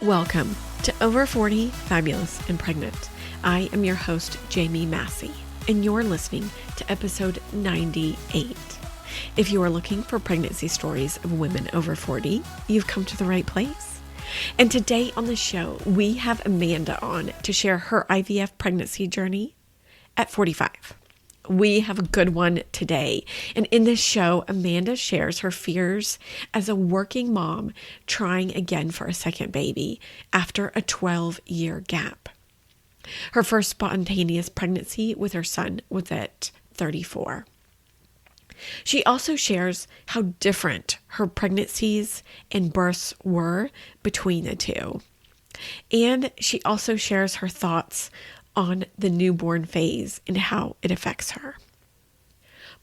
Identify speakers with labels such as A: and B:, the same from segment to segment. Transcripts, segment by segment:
A: Welcome to Over 40, Fabulous and Pregnant. I am your host, Jamie Massey, and you're listening to episode 98. If you are looking for pregnancy stories of women over 40, you've come to the right place. And today on the show, we have Amanda on to share her IVF pregnancy journey at 45. We have a good one today. And in this show, Amanda shares her fears as a working mom trying again for a second baby after a 12-year gap. Her first spontaneous pregnancy with her son was at 34. She also shares how different her pregnancies and births were between the two. And she also shares her thoughts on the newborn phase and how it affects her.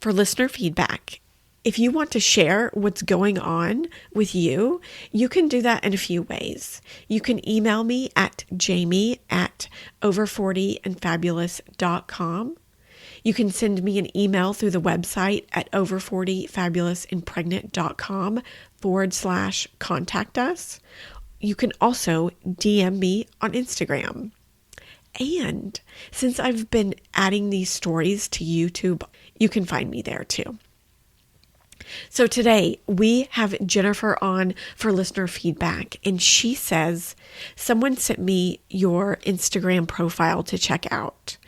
A: For listener feedback, if you want to share what's going on with you, you can do that in a few ways. You can email me at jamie@over40andfabulous.com. You can send me an email through the website at over40fabulousandpregnant.com/contact us. You can also DM me on Instagram. And since I've been adding these stories to YouTube, you can find me there too. So today we have Jennifer on for listener feedback, and she says, someone sent me your Instagram profile to check out.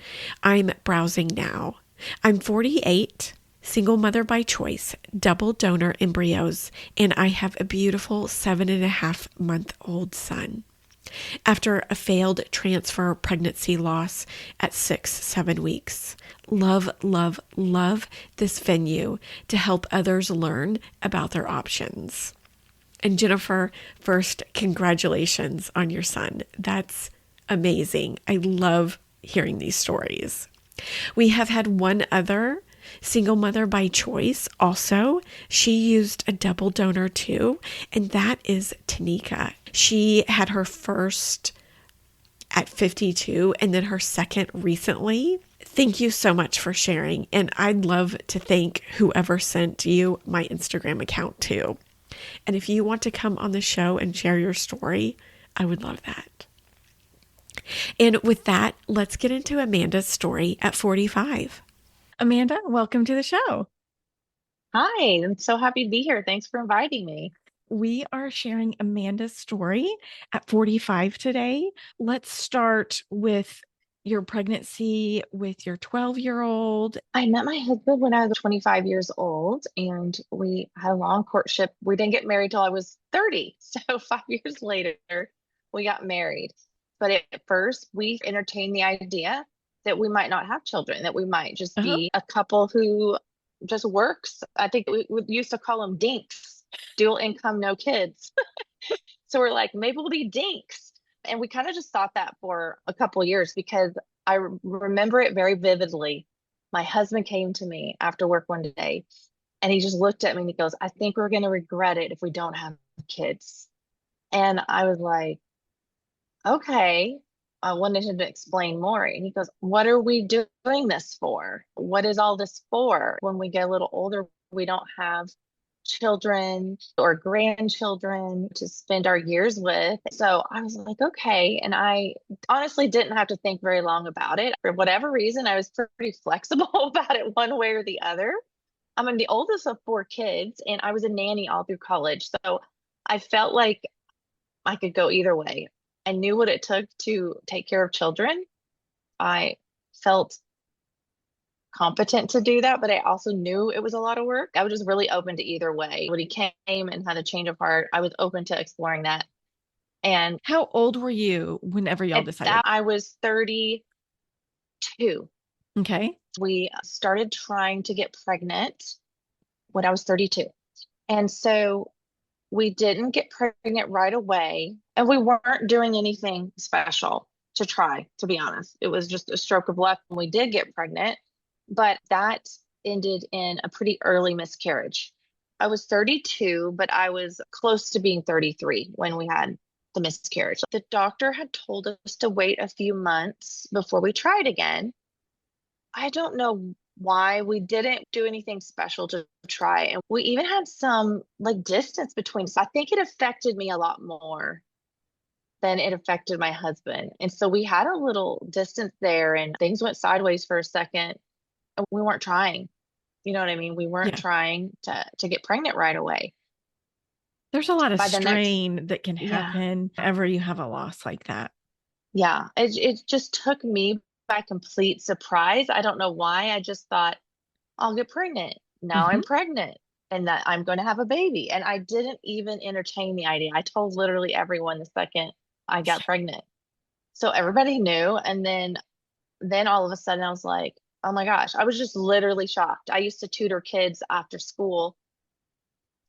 A: I'm browsing now. I'm 48, single mother by choice, double donor embryos, and I have a beautiful 7.5-month-old son. After a failed transfer pregnancy loss at 6-7 weeks. Love, love, love this venue to help others learn about their options. And Jennifer, first, congratulations on your son. That's amazing. I love hearing these stories. We have had one other single mother by choice also. She used a double donor too, and that is Tanika. She had her first at 52 and then her second recently. Thank you so much for sharing, and I'd love to thank whoever sent you my Instagram account too. And if you want to come on the show and share your story, I would love that. And with that, let's get into Amanda's story at 45. Amanda, welcome to the show.
B: Hi, I'm so happy to be here. Thanks for inviting me.
A: We are sharing Amanda's story at 45 today. Let's start with your pregnancy with your 12-year-old.
B: I met my husband when I was 25 years old, and we had a long courtship. We didn't get married till I was 30. So 5 years later, we got married. But at first, we entertained the idea that we might not have children, that we might just be a couple who just works. I think we used to call them dinks, dual income, no kids. So we're like, maybe we'll be dinks. And we kind of just thought that for a couple of years because I remember it very vividly. My husband came to me after work one day and he just looked at me and he goes, I think we're going to regret it if we don't have kids. And I was like, okay. I wanted him to explain more. And he goes, what are we doing this for? What is all this for? When we get a little older, we don't have children or grandchildren to spend our years with. So I was like, okay. And I honestly didn't have to think very long about it. For whatever reason, I was pretty flexible about it one way or the other. I'm the oldest of 4 kids, and I was a nanny all through college. So I felt like I could go either way. I knew what it took to take care of children. I felt competent to do that, but I also knew it was a lot of work. I was just really open to either way. When he came and had a change of heart, I was open to exploring that. And
A: how old were you whenever y'all decided?
B: I was 32.
A: Okay.
B: We started trying to get pregnant when I was 32. And so we didn't get pregnant right away, and we weren't doing anything special to try, to be honest. It was just a stroke of luck when we did get pregnant, but that ended in a pretty early miscarriage. I was 32, but I was close to being 33 when we had the miscarriage. The doctor had told us to wait a few months before we tried again. I don't know why we didn't do anything special to try. And we even had some like distance between us. I think it affected me a lot more then it affected my husband. And so we had a little distance there and things went sideways for a second. And we weren't trying. You know what I mean? We weren't
A: Yeah.
B: trying to get pregnant right away.
A: There's a lot of
B: By the next,
A: strain that can
B: yeah,
A: happen whenever you have a loss like that.
B: yeah. It just took me by complete surprise. I don't know why. I just thought, I'll get pregnant. Now
A: Hmm.
B: I'm pregnant and that I'm going to have a baby. And I didn't even entertain the idea. I told literally everyone the second I got pregnant. So everybody knew. And then all of a sudden I was like, oh my gosh, I was just literally shocked. I used to tutor kids after school.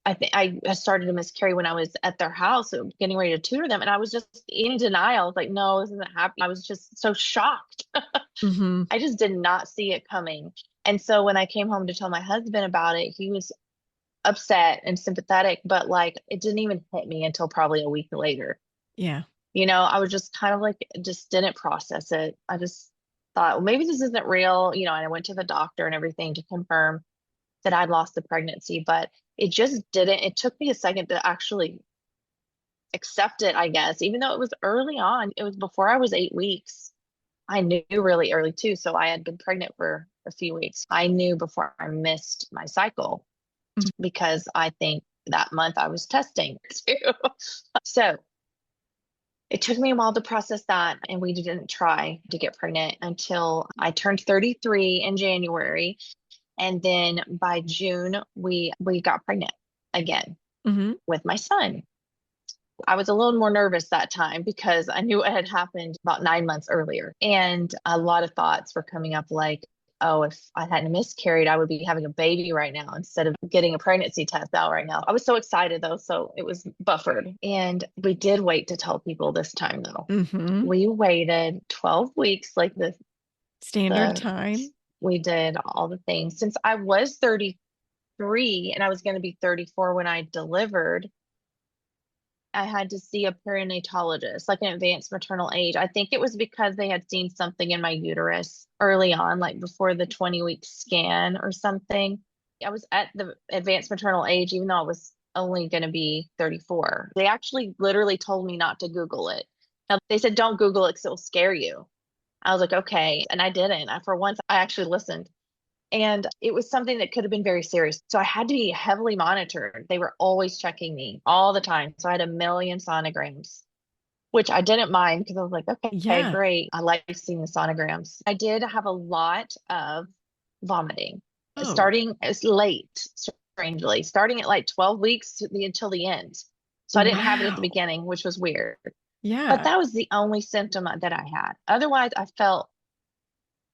B: I think I started to miscarry when I was at their house getting ready to tutor them. And I was just in denial. I was like, no, this isn't happening. I was just so shocked.
A: Hmm.
B: I just did not see it coming. And so when I came home to tell my husband about it, he was upset and sympathetic, but like it didn't even hit me until probably a week later.
A: Yeah.
B: I was just kind of like, just didn't process it. I just thought, well, maybe this isn't real, and I went to the doctor and everything to confirm that I'd lost the pregnancy, but it just didn't. It took me a second to actually accept it, I guess, even though it was early on. It was before I was 8 weeks. I knew really early too. So I had been pregnant for a few weeks. I knew before I missed my cycle because I think that month I was testing too. So it took me a while to process that, and we didn't try to get pregnant until I turned 33 in January. And then by June, we got pregnant again
A: Hmm.
B: with my son. I was a little more nervous that time because I knew it had happened about 9 months earlier. And a lot of thoughts were coming up like, oh, if I hadn't miscarried, I would be having a baby right now instead of getting a pregnancy test out right now. I was so excited though. So it was buffered. And we did wait to tell people this time though.
A: Hmm.
B: We waited 12 weeks, like
A: Standard
B: the,
A: time.
B: we did all the things since I was 33 and I was going to be 34 when I delivered. I had to see a perinatalogist, like an advanced maternal age. I think it was because they had seen something in my uterus early on, like before the 20-week scan or something. I was at the advanced maternal age, even though I was only going to be 34. They actually literally told me not to Google it. Now, they said, don't Google it because it'll scare you. I was like, okay. And I didn't. For once, I actually listened. And it was something that could have been very serious. So I had to be heavily monitored. They were always checking me all the time. So I had a million sonograms, which I didn't mind because I was like, okay,
A: Yeah.
B: great. I like seeing the sonograms. I did have a lot of vomiting,
A: Oh,
B: starting as late, strangely, starting at like 12 weeks until the end. So I didn't have it at the
A: wow.
B: beginning, which was weird. But
A: Yeah.
B: that was the only symptom that I had. Otherwise, I felt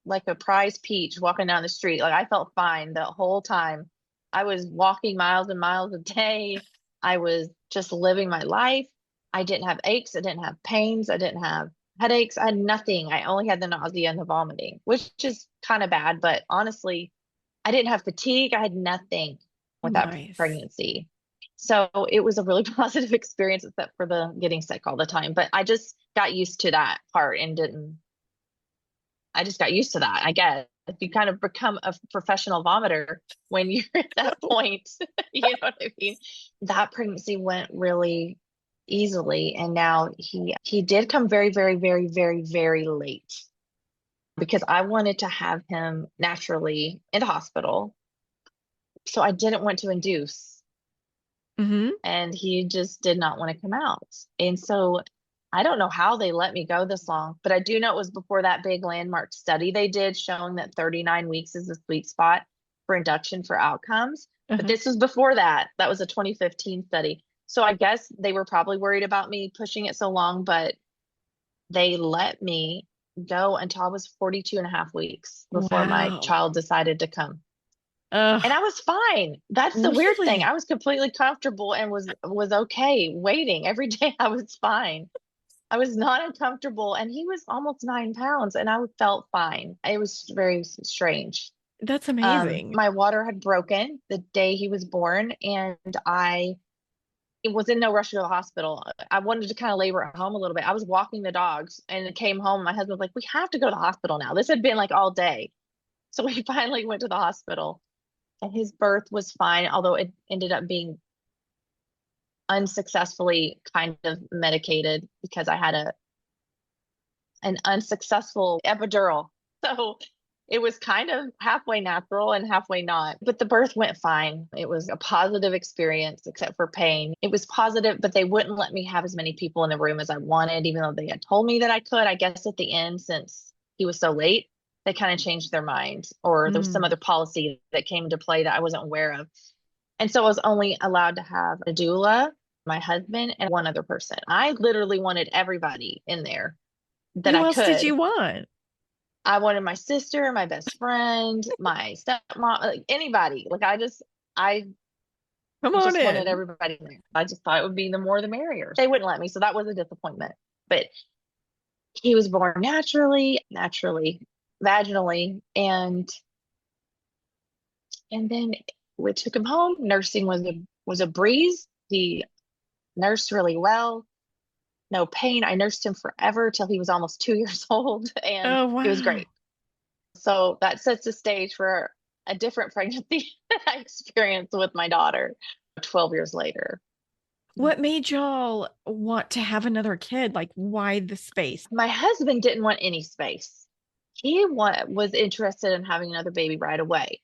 B: like a prize peach walking down the street. Like I felt fine the whole time. I was walking miles and miles a day. I was just living my life. I didn't have aches. I didn't have pains. I didn't have headaches. I had nothing. I only had the nausea and the vomiting, which is kind of bad. But honestly, I didn't have fatigue. I had nothing with that
A: Nice.
B: pregnancy. So it was a really positive experience, except for the getting sick all the time. But I just got used to that part and didn't I just got used to that. I guess you kind of become a professional vomiter when you're at that point. You know what I mean? That pregnancy went really easily, and now he did come very, very, very, very, very late because I wanted to have him naturally in the hospital. So I didn't want to induce,
A: Hmm.
B: and he just did not want to come out. And so I don't know how they let me go this long, but I do know it was before that big landmark study they did showing that 39 weeks is the sweet spot for induction for outcomes. But
A: Uh-huh.
B: this was before that. That was a 2015 study. So I guess they were probably worried about me pushing it so long, but they let me go until I was 42 and a half weeks before my
A: Wow.
B: child decided to come. And I
A: Uh,
B: was fine. That's the weird thing. I
A: really?
B: was completely comfortable and was okay waiting. Every day I was fine. I was not uncomfortable, and he was almost 9 pounds, and I felt fine. It was very strange.
A: That's amazing.
B: My water had broken the day he was born, and I was in no rush to go to the hospital. I wanted to kind of labor at home a little bit. I was walking the dogs, and it came home. My husband was like, "We have to go to the hospital now." This had been like all day, so we finally went to the hospital, and his birth was fine, although it ended up being unsuccessfully kind of medicated because I had an unsuccessful epidural. So it was kind of halfway natural and halfway not. But the birth went fine. It was a positive experience, except for pain. It was positive, but they wouldn't let me have as many people in the room as I wanted, even though they had told me that I could. I guess at the end, since he was so late, they kind of changed their mind, or there was some
A: Mm.
B: other policy that came into play that I wasn't aware of. And so I was only allowed to have a doula, my husband, and one other person. I literally wanted everybody in there that
A: Who
B: I
A: else did
B: could.
A: you want?
B: I wanted my sister, my best friend, my stepmom, like anybody. I
A: Come on
B: just wanted
A: in.
B: everybody in there. I just thought it would be the more the merrier. They wouldn't let me, so that was a disappointment. But he was born naturally, vaginally, and then we took him home. Nursing was a breeze. He nursed really well, no pain. I nursed him forever till he was almost 2 years old, and
A: Oh,
B: it was
A: wow.
B: great. So that sets the stage for a different pregnancy that I experienced with my daughter 12 years later.
A: What made y'all want to have another kid? Like, why the space?
B: My husband didn't want any space. Was interested in having another baby right away.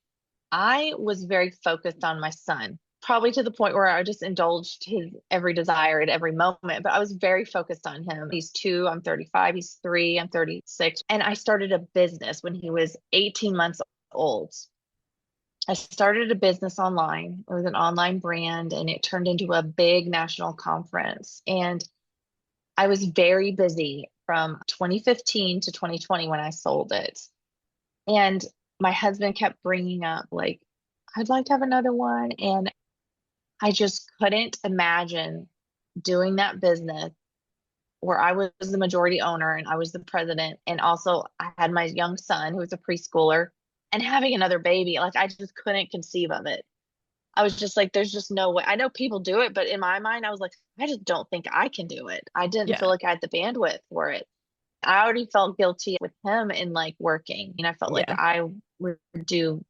B: I was very focused on my son, probably to the point where I just indulged his every desire at every moment, but I was very focused on him. He's 2, I'm 35, he's 3, I'm 36. And I started a business when he was 18 months old. I started a business online. It was an online brand and it turned into a big national conference. And I was very busy from 2015 to 2020 when I sold it. And my husband kept bringing up, like, I'd like to have another one. And I just couldn't imagine doing that business where I was the majority owner and I was the president. And also, I had my young son who was a preschooler and having another baby. Like, I just couldn't conceive of it. I was just like, there's just no way. I know people do it, but in my mind, I was like, I just don't think I can do it. I didn't feel
A: Yeah.
B: like I had the bandwidth for it. I already felt guilty with him in like working. And I felt like
A: Yeah.
B: I would do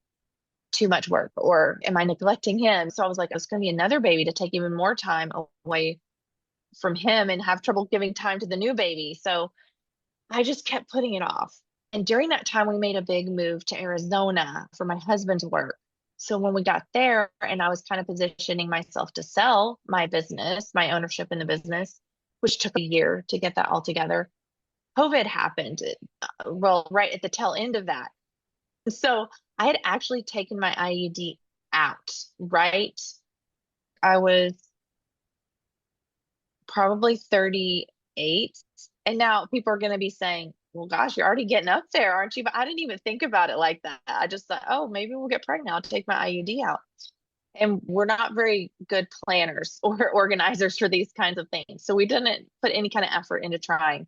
B: too much work, or am I neglecting him? So I was like, it's going to be another baby to take even more time away from him and have trouble giving time to the new baby. So I just kept putting it off. And during that time, we made a big move to Arizona for my husband's work. So when we got there and I was kind of positioning myself to sell my business, my ownership in the business, which took a year to get that all together, COVID happened. Well, right at the tail end of that. So I had actually taken my IUD out, right? I was probably 38. And now people are going to be saying, well, gosh, you're already getting up there, aren't you? But I didn't even think about it like that. I just thought, oh, maybe we'll get pregnant. I'll take my IUD out. And we're not very good planners or organizers for these kinds of things. So we didn't put any kind of effort into trying.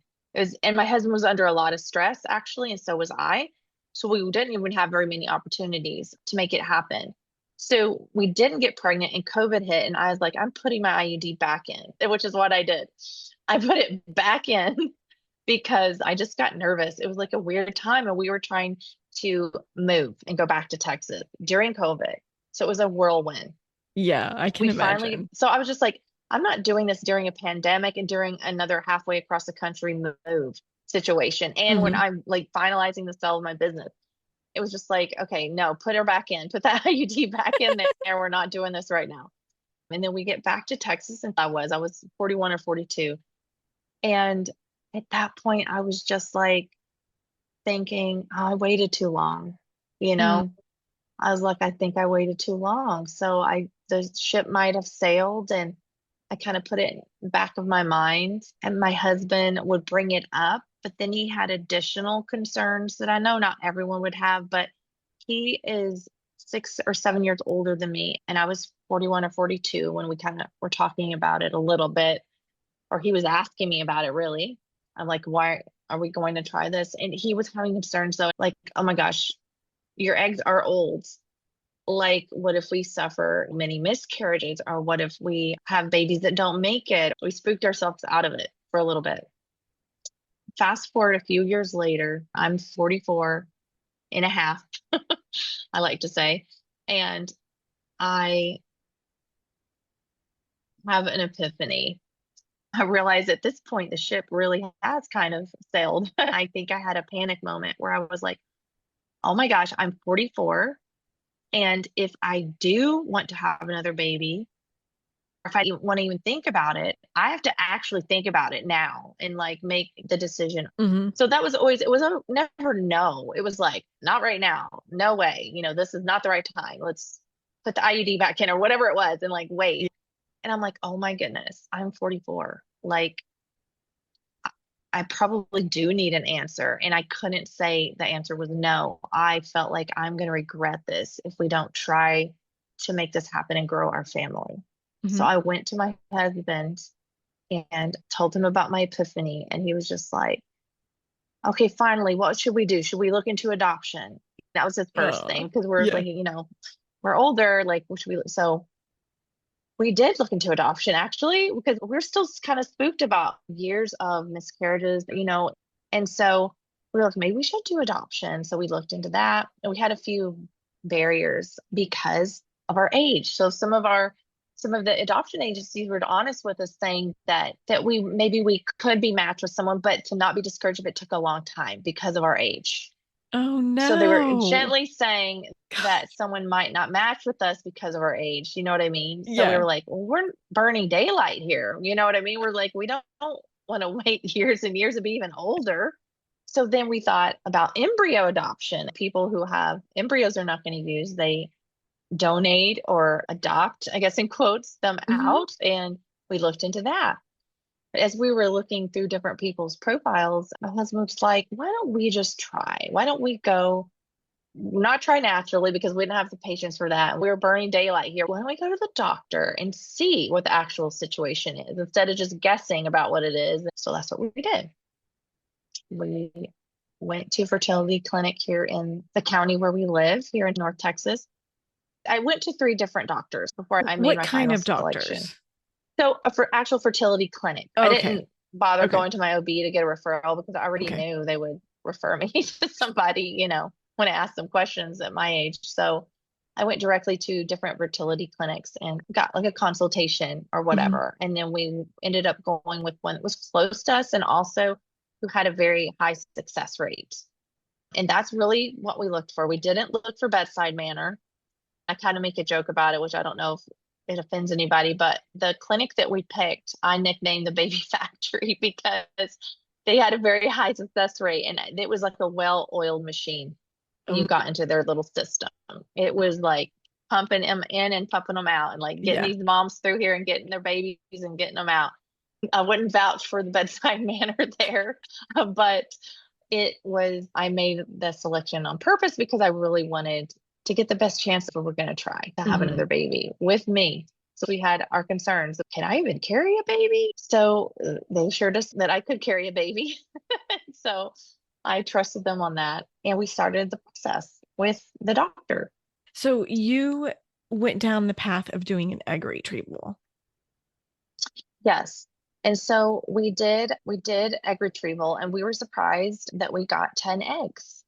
B: And my husband was under a lot of stress actually, and so was I. So we didn't even have very many opportunities to make it happen. So we didn't get pregnant and COVID hit, and I was like, I'm putting my IUD back in, which is what I did. I put it back in because I just got nervous. It was like a weird time, and we were trying to move and go back to Texas during COVID. So it was a whirlwind.
A: Yeah, I can imagine.
B: So I was just like, I'm not doing this during a pandemic and during another halfway across the country move situation. And when
A: Hmm.
B: I'm like finalizing the sale of my business, it was just like, okay, no, put her back in, put that IUD back in there. We're not doing this right now. And then we get back to Texas, and I was 41 or 42. And at that point, I was just like thinking, oh, I waited too long, you
A: Mm.
B: know? I was like, I think I waited too long. So the ship might have sailed, and I kind of put it in the back of my mind. And my husband would bring it up, but then he had additional concerns that I know not everyone would have, but he is 6 or 7 years older than me. And I was 41 or 42 when we kind of were talking about it a little bit, or he was asking me about it really. I'm like, why are we going to try this? And he was having concerns though, like, oh my gosh, your eggs are old. Like, what if we suffer many miscarriages? Or what if we have babies that don't make it? We spooked ourselves out of it for a little bit. Fast forward a few years later, I'm 44 and a half, I like to say. And I have an epiphany. I realized at this point the ship really has kind of sailed. I think I had a panic moment where I was like, oh my gosh, I'm 44. And if I do want to have another baby, or if I want to even think about it, I have to actually think about it now and like make the decision.
A: Hmm.
B: So that was always, it was a never no. It was like, not right now. No way. This is not the right time. Let's put the IUD back in or whatever it was and like wait. And I'm like, oh my goodness, I'm 44. Like, I probably do need an answer. And I couldn't say the answer was no. I felt like I'm going to regret this if we don't try to make this happen and grow our family. So
A: Hmm.
B: I went to my husband and told him about my epiphany. And he was just like, okay, finally, what should we do? Should we look into adoption? That was his first thing because we're
A: Yeah.
B: like, we're older. Like, what should we? So we did look into adoption actually, because we're still kind of spooked about years of miscarriages, and so we were like, maybe we should do adoption. So we looked into that, and we had a few barriers because of our age. So some of the adoption agencies were honest with us saying that we could be matched with someone, but to not be discouraged if it took a long time because of our age.
A: Oh
B: So they were
A: no.
B: gently saying that someone might not match with us because of our age. You know what I mean? So we
A: Yeah.
B: were like, well, we're burning daylight here. You know what I mean? We're like, we don't want to wait years and years to be even older. So then we thought about embryo adoption. People who have embryos are not going to use, they donate or adopt, I guess in quotes, them
A: Hmm.
B: out. And we looked into that. As we were looking through different people's profiles, my husband was like, why don't we just try? Why don't we go not try naturally because we didn't have the patience for that. We were burning daylight here. Why don't we go to the doctor and see what the actual situation is instead of just guessing about what it is? So that's what we did. We went to a fertility clinic here in the county where we live here in North Texas. I went to three different doctors before I made
A: What
B: my
A: kind
B: final
A: of
B: selection.
A: doctors?
B: So for actual fertility clinic, I
A: Okay.
B: didn't bother
A: Okay.
B: going to my OB to get a referral because I already
A: Okay.
B: knew they would refer me to somebody, when I asked them questions at my age. So I went directly to different fertility clinics and got like a consultation or
A: Hmm.
B: whatever. And then we ended up going with one that was close to us and also who had a very high success rate. And that's really what we looked for. We didn't look for bedside manner. I kind of make a joke about it, which I don't know if it offends anybody, but the clinic that we picked, I nicknamed the baby factory because they had a very high success rate and it was like a well-oiled machine when you
A: Oh,
B: got into their little system. It was like pumping them in and pumping them out and like getting
A: yeah.
B: these moms through here and getting their babies and getting them out. I wouldn't vouch for the bedside manner there, but I made the selection on purpose because I really wanted to get the best chance that we're going to try to have
A: Hmm.
B: another baby with me. So we had our concerns. Can I even carry a baby? So they assured us that I could carry a baby. So I trusted them on that. And we started the process with the doctor.
A: So you went down the path of doing an egg retrieval.
B: Yes. And so we did egg retrieval and we were surprised that we got 10 eggs.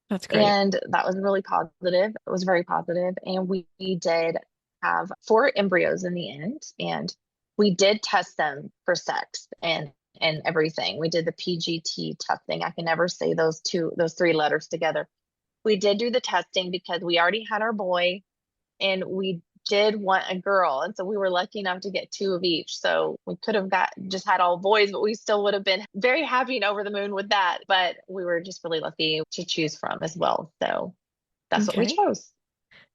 A: That's great.
B: And that was really positive. It was very positive. And we did have four embryos in the end. And we did test them for sex and everything. We did the PGT testing. I can never say those three letters together. We did do the testing because we already had our boy and we did want a girl. And so we were lucky enough to get two of each. So we could have got just had all boys, but we still would have been very happy and over the moon with that. But we were just really lucky to choose from as well. So that's what we
A: Okay.
B: chose.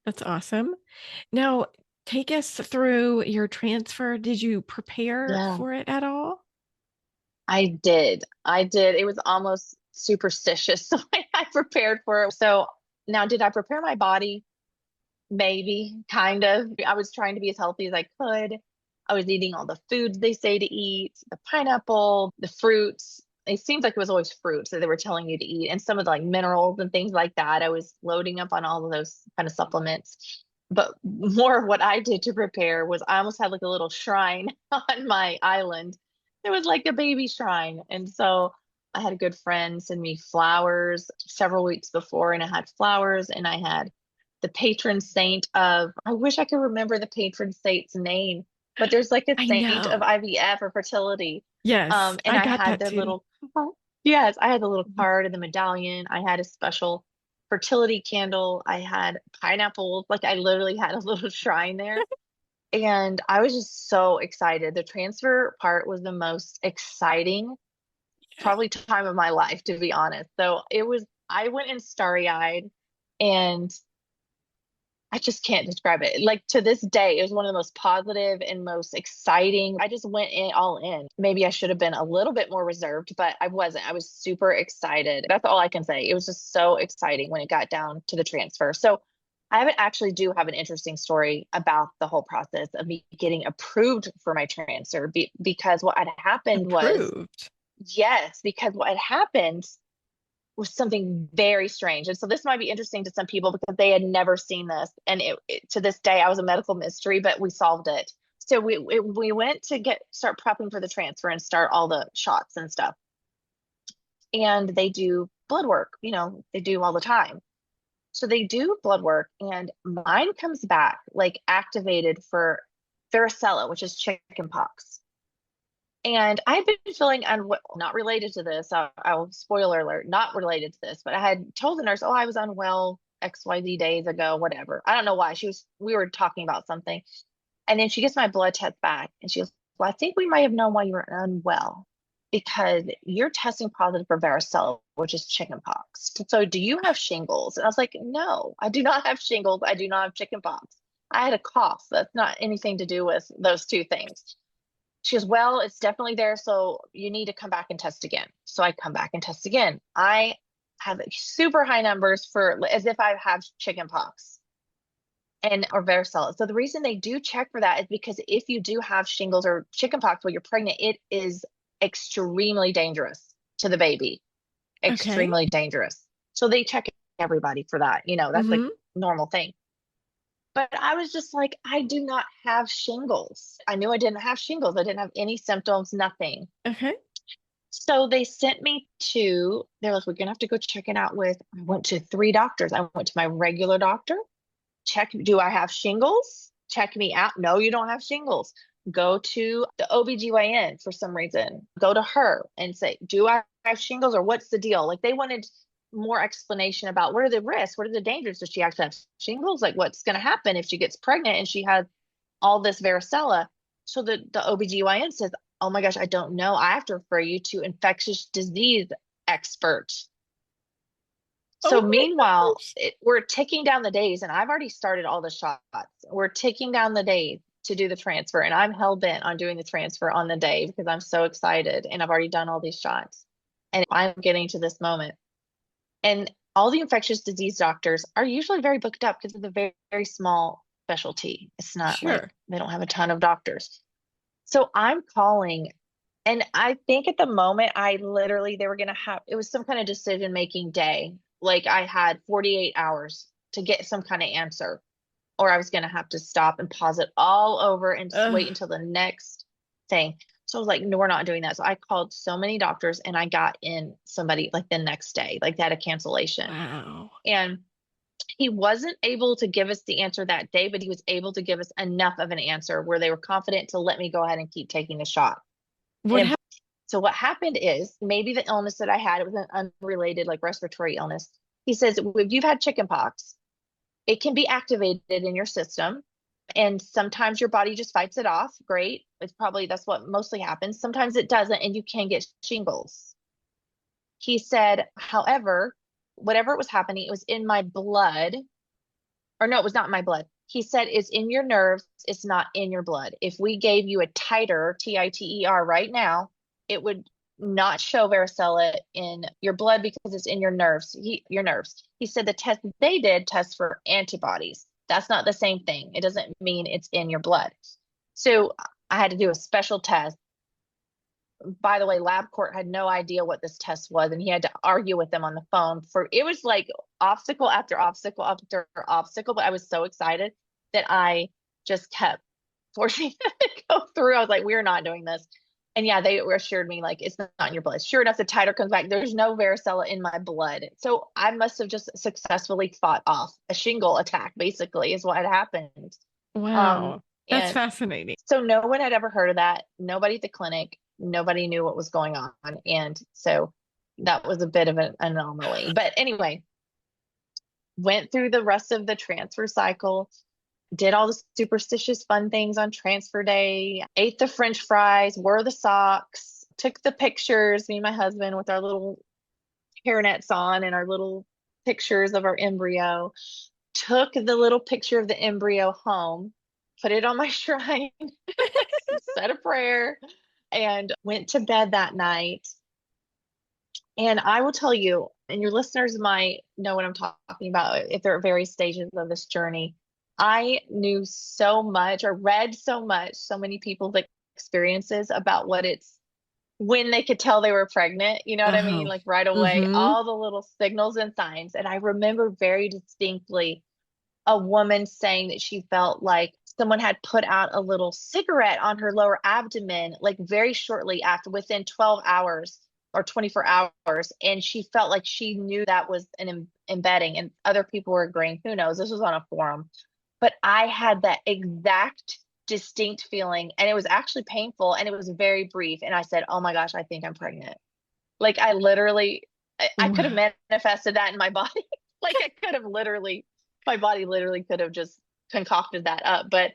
A: That's awesome. Now, take us through your transfer. Did you prepare
B: Yeah,
A: for it at all?
B: I did. I did. It was almost superstitious the way I prepared for it. So now, did I prepare my body? Maybe, kind of. I was trying to be as healthy as I could. I was eating all the foods they say to eat, the pineapple, the fruits. It seems like it was always fruits that they were telling you to eat, and some of the like minerals and things like that. I was loading up on all of those kind of supplements. But more of what I did to prepare was I almost had like a little shrine on my island. It was like a baby shrine. And so I had a good friend send me flowers several weeks before, and I had flowers and I had the patron saint of, I wish I could remember the patron saint's name. but there's like a
A: I
B: saint of
A: know.
B: IVF or fertility.
A: Yes,
B: And
A: I
B: I
A: got
B: had
A: that
B: the
A: too.
B: little, yes, I had the little
A: Mhm.
B: card and the medallion. I had a special fertility candle. I had pineapples. Like I literally had a little shrine there. And I was just so excited. The transfer part was the most exciting, probably time of my life, to be honest. So I went in starry-eyed and I just can't describe it. Like to this day, it was one of the most positive and most exciting. I just went in all in. Maybe I should have been a little bit more reserved, but I wasn't. I was super excited. That's all I can say. It was just so exciting when it got down to the transfer. So I have actually do have an interesting story about the whole process of me getting approved for my transfer because what had happened was,
A: Approved.
B: yes, because what had happened was something very strange. And so this might be interesting to some people because they had never seen this. And to this day, I was a medical mystery, but we solved it. So we went to start prepping for the transfer and start all the shots and stuff. And they do blood work, they do all the time. So they do blood work, and mine comes back like activated for varicella, which is chicken pox. And I've been feeling unwell, not related to this. I'll spoiler alert, not related to this, but I had told the nurse, oh, I was unwell XYZ days ago, whatever. I don't know why. We were talking about something. And then she gets my blood test back and she goes, well, I think we might have known why you were unwell because you're testing positive for varicella, which is chicken pox. So do you have shingles? And I was like, no, I do not have shingles. I do not have chicken pox. I had a cough. That's not anything to do with those two things. She goes, well, it's definitely there. So you need to come back and test again. So I come back and test again. I have super high numbers for as if I have chicken pox and or varicella. So the reason they do check for that is because if you do have shingles or chicken pox while you're pregnant, it is extremely dangerous to the baby,
A: Okay.
B: extremely dangerous. So they check everybody for that. That's like
A: Mm-hmm.
B: normal thing. But I was just like, I do not have shingles. I knew I didn't have shingles. I didn't have any symptoms, nothing.
A: Okay.
B: So they sent me they're like, we're gonna have to go check it out with. I went to three doctors. I went to my regular doctor, check, do I have shingles? Check me out. No, you don't have shingles. Go to the OBGYN for some reason. Go to her and say, do I have shingles or what's the deal? Like they wanted more explanation about what are the risks, what are the dangers? Does she actually have shingles? Like what's going to happen if she gets pregnant and she has all this varicella? So the OBGYN says, oh my gosh, I don't know. I have to refer you to infectious disease expert. So
A: Oh my
B: meanwhile,
A: gosh.
B: we're ticking down the days, and I've already started all the shots. We're ticking down the days to do the transfer, and I'm hell bent on doing the transfer on the day because I'm so excited, and I've already done all these shots, and I'm getting to this moment. And all the infectious disease doctors are usually very booked up because it's a very, very small specialty. It's not like
A: Sure.
B: they don't have a ton of doctors. So I'm calling, and I think at the moment they were going to have, it was some kind of decision making day. Like I had 48 hours to get some kind of answer, or I was going to have to stop and pause it all over and just
A: Ugh.
B: wait until the next thing. So I was like, no, we're not doing that. So I called so many doctors and I got in somebody like the next day, like they had a cancellation.
A: Wow.
B: And he wasn't able to give us the answer that day, but he was able to give us enough of an answer where they were confident to let me go ahead and keep taking the shot.
A: What
B: And
A: happened?
B: so what happened is maybe the illness that I had, it was an unrelated like respiratory illness. He says, if you've had chicken pox, it can be activated in your system. And sometimes your body just fights it off. Great. That's what mostly happens. Sometimes it doesn't, and you can get shingles. He said, however, whatever it was happening, it was in my blood. Or no, it was not in my blood. He said it's in your nerves, it's not in your blood. If we gave you a titer, TITER, right now, it would not show varicella in your blood because it's in your nerves. Your nerves. He said the test they did test for antibodies. That's not the same thing. It doesn't mean it's in your blood. So I had to do a special test. By the way, LabCorp had no idea what this test was, and he had to argue with them on the phone for it was like obstacle after obstacle after obstacle. But I was so excited that I just kept forcing them to go through. I was like, we're not doing this. And yeah, they assured me like it's not in your blood. Sure enough, the titer comes back. There's no varicella in my blood. So I must have just successfully fought off a shingle attack, basically, is what had happened. Um,
A: Wow. That's
B: And
A: fascinating.
B: so no one had ever heard of that. Nobody at the clinic, nobody knew what was going on. And so that was a bit of an anomaly. But anyway, went through the rest of the transfer cycle, did all the superstitious fun things on transfer day, ate the French fries, wore the socks, took the pictures, me and my husband with our little hairnets on and our little pictures of our embryo, took the little picture of the embryo home, put it on my shrine, said a prayer, and went to bed that night. And I will tell you, and your listeners might know what I'm talking about if they're at various stages of this journey. I knew so much or read so much, so many people's experiences about what it's when they could tell they were pregnant. You know what I mean?
A: Oh.
B: Like right away,
A: Mm-hmm.
B: all the little signals and signs. And I remember very distinctly a woman saying that she felt like someone had put out a little cigarette on her lower abdomen, like very shortly after, within 12 hours or 24 hours. And she felt like she knew that was an embedding, and other people were agreeing. Who knows? This was on a forum. But I had that exact distinct feeling, and it was actually painful and it was very brief. And I said, oh my gosh, I think I'm pregnant. Like I literally, I could
A: Wow.
B: have manifested that in my body. Like I could have literally, my body literally could have just concocted that up. But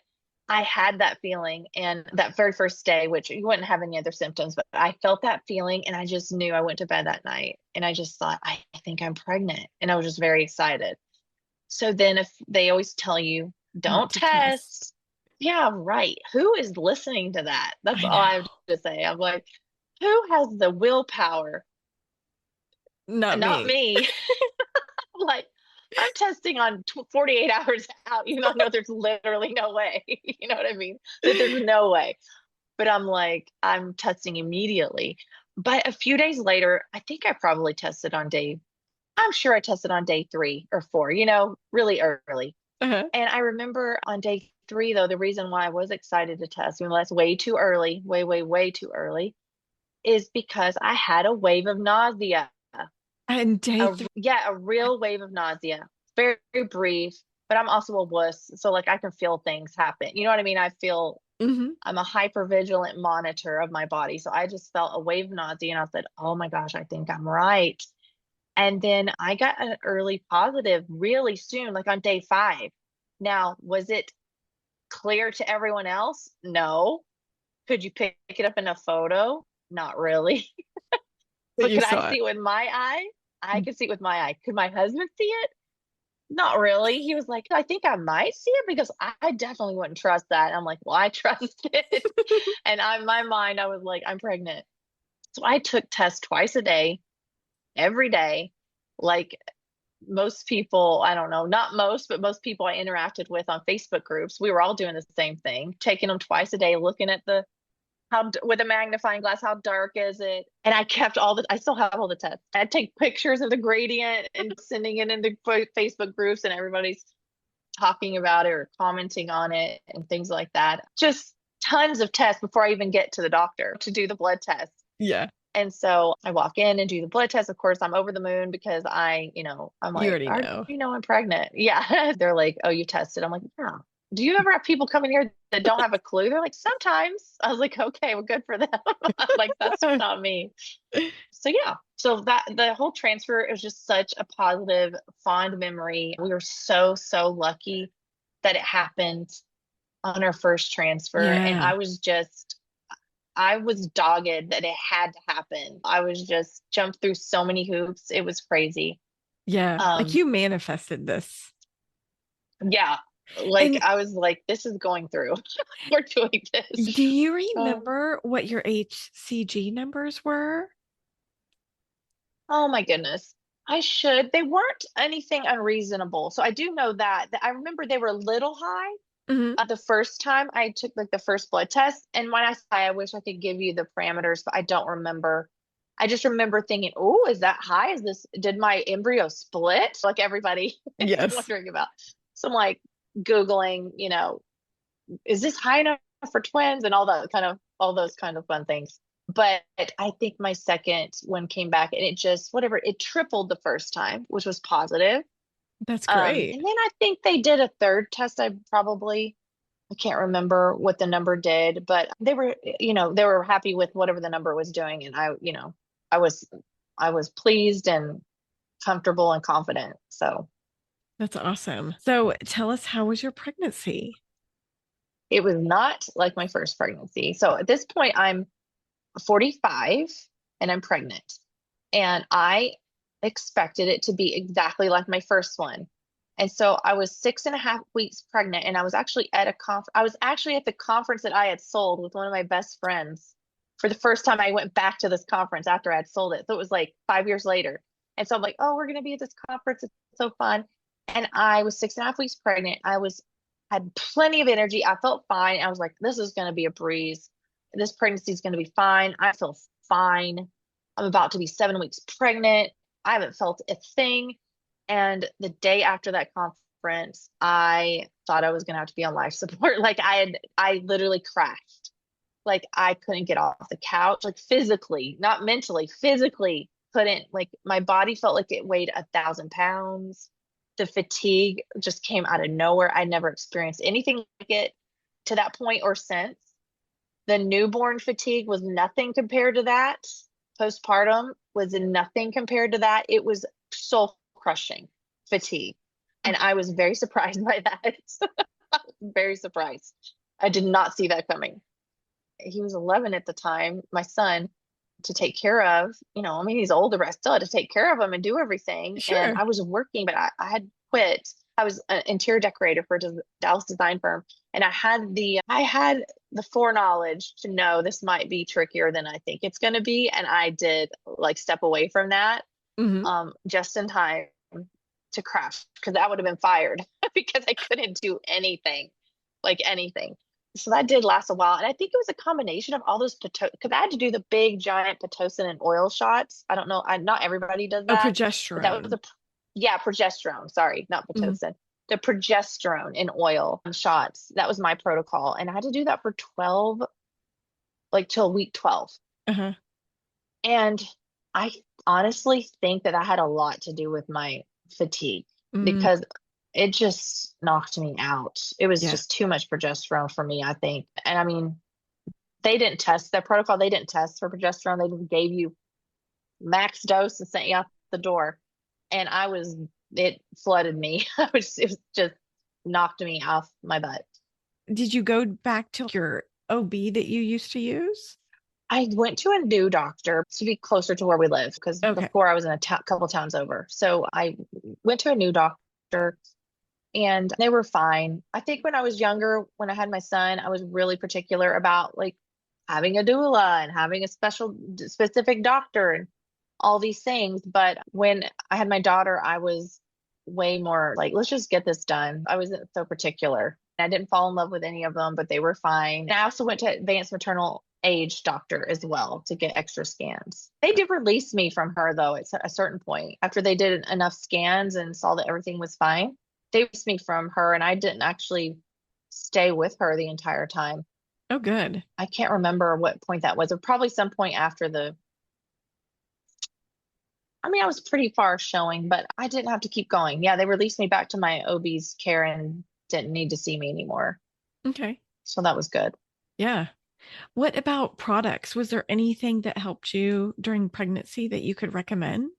B: I had that feeling, and that very first day, which you wouldn't have any other symptoms, but I felt that feeling and I just knew. I went to bed that night and I just thought, I think I'm pregnant. And I was just very excited. So then if they always tell you,
A: Not
B: don't
A: to test.
B: test. Yeah, right. Who is listening to that? That's
A: I
B: all I have
A: know.
B: to say. I'm like, who has the willpower?
A: Not
B: Not
A: me.
B: me. Like, I'm testing on 48 hours out, even though I know there's literally no way. You know what I mean? That there's no way. But I'm like, I'm testing immediately. But a few days later, I think I probably tested on day, I'm sure I tested on day 3 or 4, really early.
A: Uh-huh.
B: And I remember on day 3, though, the reason why I was excited to test, even though that's way too early, way, way, way too early, is because I had a wave of nausea.
A: And day three.
B: Yeah, a real wave of nausea. Very, very brief, but I'm also a wuss. So like I can feel things happen. You know what I mean?
A: Mm-hmm.
B: I'm a hyper vigilant monitor of my body. So I just felt a wave of nausea and I said, oh my gosh, I think I'm right. And then I got an early positive really soon, like on day 5. Now, was it clear to everyone else? No. Could you pick it up in a photo? Not really.
A: That
B: But
A: you
B: could I
A: saw it.
B: see it with my eye? I could see it with my eye. Could my husband see it? Not really. He was like, I think I might see it because I definitely wouldn't trust that. I'm like, well, I trust it. And my mind, I was like, I'm pregnant. So I took tests twice a day, every day. Like most people, I don't know, not most, but most people I interacted with on Facebook groups, we were all doing the same thing, taking them twice a day, looking at the with a magnifying glass, how dark is it? And I kept I still have all the tests. I'd take pictures of the gradient and sending it into Facebook groups, and everybody's talking about it or commenting on it and things like that. Just tons of tests before I even get to the doctor to do the blood test.
A: Yeah.
B: And so I walk in and do the blood test. Of course, I'm over the moon because I'm
A: You
B: like,
A: already
B: I already
A: know.
B: know I'm pregnant. Yeah. They're like, oh, you tested. I'm like, yeah. Do you ever have people come in here that don't have a clue? They're like, sometimes. I was like, okay, well, good for them. I'm like, that's not me. So yeah. So that the whole transfer is just such a positive, fond memory. We were so, so lucky that it happened on our first transfer. And
A: Yeah.
B: I was dogged that it had to happen. I was just jumped through so many hoops. It was crazy.
A: Yeah. Like
B: Um,
A: you manifested this.
B: yeah, like
A: And
B: I was like, this is going through. We're doing this.
A: do you
B: Um,
A: remember what your HCG numbers were?
B: oh my goodness. I should. They weren't anything unreasonable. So I do know that I remember they were a little high
A: Hmm.
B: the first time I took like the first blood test. And when I say I wish I could give you the parameters, but I don't remember. I just remember thinking, oh, is that high? Did my embryo split? Like everybody is
A: Yes.
B: wondering about. So I'm like Googling, is this high enough for twins and all those kind of fun things. But I think my second one came back and it just, whatever, it tripled the first time, which was positive.
A: That's
B: And
A: great.
B: then I think they did a third test. I probably I can't remember what the number did, but they were happy with whatever the number was doing. And I was, I was pleased and comfortable and confident. So
A: That's awesome. So tell us, how was your pregnancy?
B: it was not like my first pregnancy. So at this point, I'm 45 and I'm pregnant. And I expected it to be exactly like my first one. And so I was 6.5 weeks pregnant, and I was actually at I was actually at the conference that I had sold with one of my best friends. For the first time, I went back to this conference after I had sold it. So it was like 5 years later. And so I'm like, oh, we're gonna be at this conference. It's so fun. And I was 6.5 weeks pregnant. Had plenty of energy. I felt fine. I was like, this is gonna be a breeze. This pregnancy is gonna be fine. I feel fine. I'm about to be 7 weeks pregnant. I haven't felt a thing. And the day after that conference, I thought I was gonna have to be on life support. I literally crashed. Like I couldn't get off the couch, like physically, not mentally, physically couldn't. Like my body felt like it weighed 1,000 pounds. The fatigue just came out of nowhere. I never experienced anything like it to that point or since. The newborn fatigue was nothing compared to that. Postpartum was nothing compared to that. It was soul crushing fatigue. And I was very surprised by that. Very surprised. I did not see that coming. He was 11 at the time, my son, to take care of. I mean, he's older, but I still had to take care of him and do everything. And
A: Sure.
B: I was working, but I had quit. I was an interior decorator for a Dallas design firm, and I had the foreknowledge to know this might be trickier than I think it's going to be, and I did like step away from that
A: Hmm.
B: just in time to crash because I would have been fired because I couldn't do anything, like anything. So that did last a while. And I think it was a combination of all those because I had to do the big giant Pitocin and oil shots. I don't know. Not everybody does
A: Oh,
B: that, but that was
A: progesterone.
B: yeah, progesterone. Sorry, not
A: Hmm.
B: Pitocin. The progesterone in oil shots. That was my protocol. And I had to do that for 12, like till week 12.
A: Uh-huh.
B: And I honestly think that had a lot to do with my fatigue
A: Mm,
B: because it just knocked me out. It was
A: yeah.
B: just too much progesterone for me, I think. And I mean, they didn't test that protocol. They didn't test for progesterone. They just gave you max dose and sent you out the door. And it flooded me. It was just knocked me off my butt.
A: Did you go back to your OB that you used to use?
B: I went to a new doctor to be closer to where we live because
A: Okay.
B: before I was in a couple towns over. So I went to a new doctor and they were fine. I think when I was younger, when I had my son, I was really particular about like having a doula and having a specific doctor and all these things. But when I had my daughter, I was way more like, let's just get this done. I wasn't so particular. I didn't fall in love with any of them, but they were fine. And I also went to advanced maternal age doctor as well to get extra scans. They did release me from her though at a certain point after they did enough scans and saw that everything was fine. They released me from her and I didn't actually stay with her the entire time.
A: Oh, good.
B: I can't remember what point that was, or probably some point after I mean, I was pretty far showing, but I didn't have to keep going. Yeah, they released me back to my OB's care and didn't need to see me anymore.
A: Okay.
B: So that was good.
A: Yeah. What about products? Was there anything that helped you during pregnancy that you could recommend?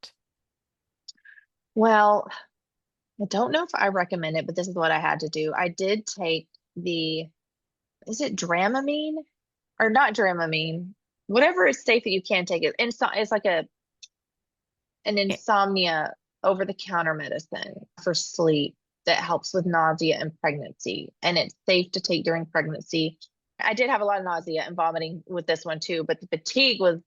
B: Well, I don't know if I recommend it, but this is what I had to do. I did take is it Dramamine or not Dramamine? Whatever is safe that you can take it. It's like an
A: Eh,
B: insomnia over the counter medicine for sleep that helps with nausea and pregnancy. And it's safe to take during pregnancy. I did have a lot of nausea and vomiting with this one too, but the fatigue was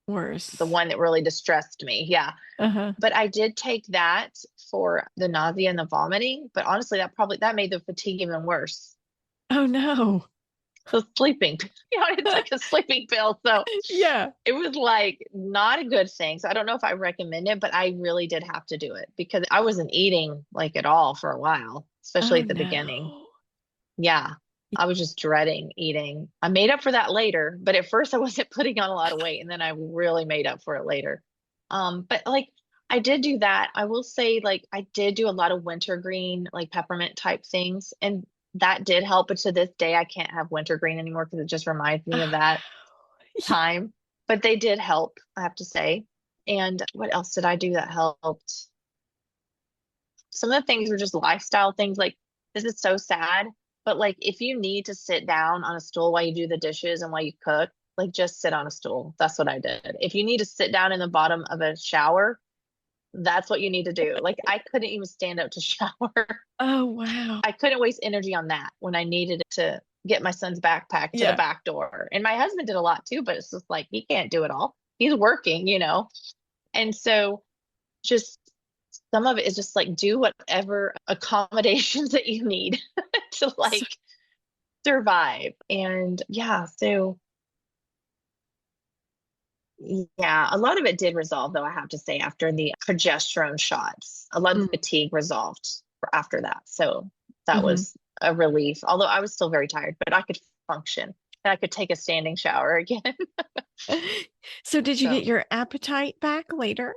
B: the
A: Worse.
B: one that really distressed me. Yeah.
A: Uh-huh.
B: But I did take that for the nausea and the vomiting. But honestly, that made the fatigue even worse.
A: Oh no.
B: So sleeping, it's like a sleeping pill. So
A: Yeah.
B: it was like not a good thing. So I don't know if I recommend it, but I really did have to do it because I wasn't eating like at all for a while, especially
A: Oh
B: at the beginning.
A: no.
B: Yeah. I was just dreading eating. I made up for that later, but at first I wasn't putting on a lot of weight and then I really made up for it later. But like I did do that. I will say like I did do a lot of wintergreen, like peppermint type things. And that did help. But to this day, I can't have wintergreen anymore because it just reminds me of that time. But they did help, I have to say. And what else did I do that helped? Some of the things were just lifestyle things. Like, this is so sad, but like, if you need to sit down on a stool while you do the dishes and while you cook, like, just sit on a stool. That's what I did. If you need to sit down in the bottom of a shower, that's what you need to do. Like, I couldn't even stand up to shower.
A: Oh, wow.
B: I couldn't waste energy on that when I needed to get my son's backpack to the
A: Yeah.
B: back door. And my husband did a lot too, but it's just like, he can't do it all. He's working, you know? And so just some of it is just like, do whatever accommodations that you need to
A: So,
B: like survive. And yeah, so yeah, a lot of it did resolve, though, I have to say, after the progesterone shots. A lot of the
A: mm,
B: fatigue resolved after that. So that
A: mhm.
B: was a relief, although I was still very tired, but I could function and I could take a standing shower again.
A: So did you get
B: So,
A: your appetite back later?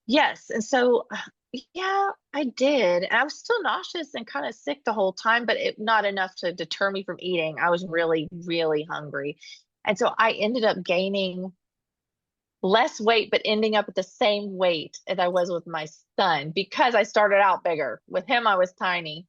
B: yes. And so, yeah, I did. And I was still nauseous and kind of sick the whole time, but not enough to deter me from eating. I was really, really hungry. And so I ended up gaining less weight, but ending up at the same weight as I was with my son because I started out bigger. With him, I was tiny,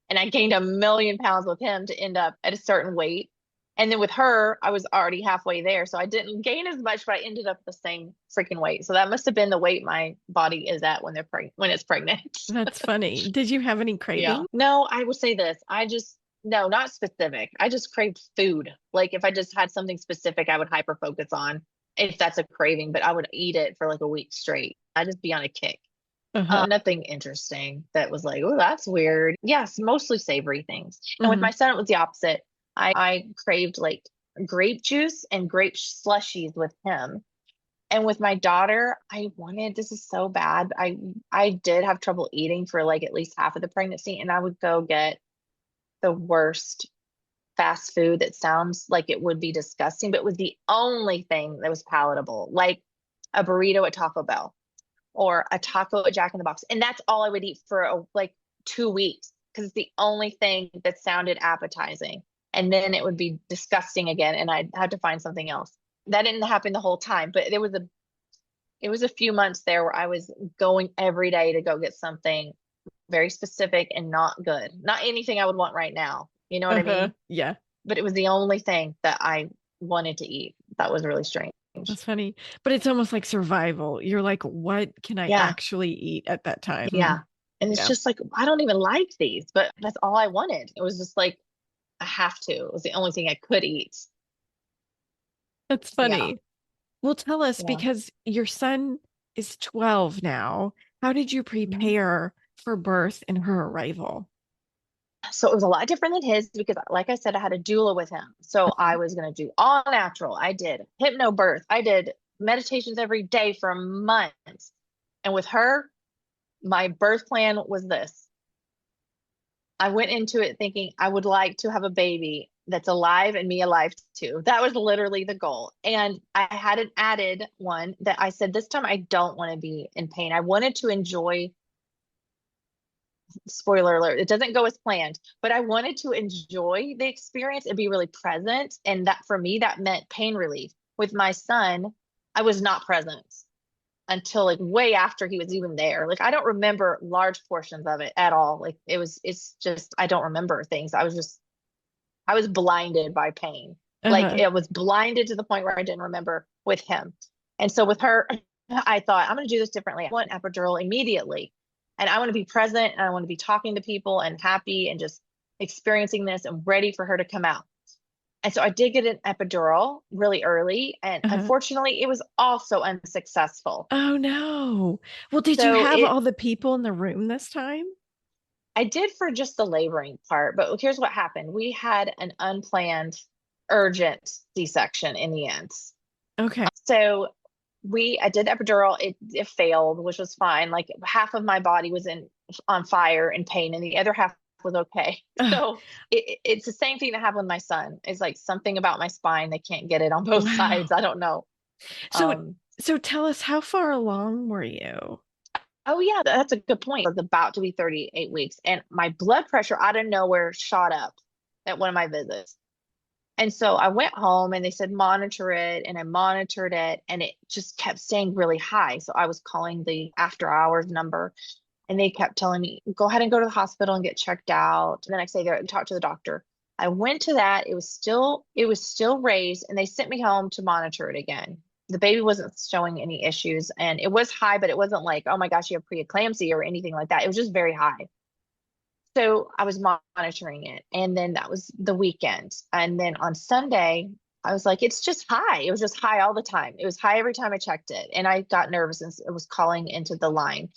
B: and I gained 1,000,000 pounds with him to end up at a certain weight. And then with her, I was already halfway there. So I didn't gain as much, but I ended up at the same freaking weight. So that must have been the weight my body is at when when it's pregnant.
A: That's funny. Did you have any
B: Yeah.
A: craving?
B: No, I would say this. No, not specific. I just craved food. Like, if I just had something specific, I would hyper focus on if that's a craving, but I would eat it for like a week straight. I'd just be on a kick.
A: Uh-huh.
B: Nothing interesting that was like, oh, that's weird. Yes, mostly savory things. And with
A: Hmm.
B: my son, it was the opposite. I craved like grape juice and grape slushies with him. And with my daughter, this is so bad. I did have trouble eating for like at least half of the pregnancy, and I would go get the worst fast food that sounds like it would be disgusting, but was the only thing that was palatable, like a burrito at Taco Bell or a taco at Jack in the Box. And that's all I would eat for like 2 weeks because it's the only thing that sounded appetizing. And then it would be disgusting again, and I'd have to find something else. That didn't happen the whole time, but it was a few months there where I was going every day to go get something very specific and not good. Not anything I would want right now. You know what I
A: Uh-huh.
B: mean?
A: Yeah,
B: But it was the only thing that I wanted to eat. That was really strange.
A: that's funny. But it's almost like survival. You're like, what can I
B: Yeah,
A: actually eat at that time?
B: yeah. And it's
A: Yeah,
B: just like, I don't even like these, but that's all I wanted. It was just like, I have to. It was the only thing I could eat.
A: that's
B: Yeah,
A: funny. Well, tell us
B: yeah.
A: because your son is 12 now. How did you
B: Mhm.
A: prepare for birth and her arrival?
B: So it was a lot different than his because, like I said, I had a doula with him. So I was going to do all natural. I did hypnobirth. I did meditations every day for months. And with her, my birth plan was this. I went into it thinking I would like to have a baby that's alive and me alive too. That was literally the goal. And I had an added one that I said, this time I don't want to be in pain. I wanted to enjoy, spoiler alert, it doesn't go as planned, but I wanted to enjoy the experience and be really present. And that for me, that meant pain relief. With my son, I was not present until like way after he was even there. Like, I don't remember large portions of it at all. Like, it's just, I don't remember things. I was blinded by pain. Like,
A: Uh-huh.
B: it was blinded to the point where I didn't remember with him. And so with her, I thought, I'm going to do this differently. I want an epidural immediately. And I want to be present and I want to be talking to people and happy and just experiencing this and ready for her to come out. And so I did get an epidural really early. And
A: Uh-huh.
B: unfortunately, it was also unsuccessful.
A: Oh no. Well, did you
B: So
A: have all the people in the room this time?
B: I did for just the laboring part, but here's what happened. We had an unplanned, urgent C-section in the end.
A: Okay.
B: So I did epidural. It failed, which was fine. Like, half of my body was on fire and pain, and the other half was okay.
A: Oh,
B: So it's the same thing that happened with my son. It's like something about my spine. They can't get it on both
A: wow.
B: sides. I don't know.
A: So
B: Um,
A: so tell us how far along were you?
B: Oh yeah, that's a good point. I was about to be 38 weeks and my blood pressure out of nowhere shot up at one of my visits. And so I went home and they said monitor it and I monitored it and it just kept staying really high. So I was calling the after hours number and they kept telling me, go ahead and go to the hospital and get checked out. And the next day there, talk to the doctor. I went to that. It was still raised and they sent me home to monitor it again. The baby wasn't showing any issues and it was high, but it wasn't like, oh my gosh, you have preeclampsia or anything like that. It was just very high. So I was monitoring it. And then that was the weekend. And then on Sunday, I was like, it's just high. It was just high all the time. It was high every time I checked it. And I got nervous and it was calling into the line.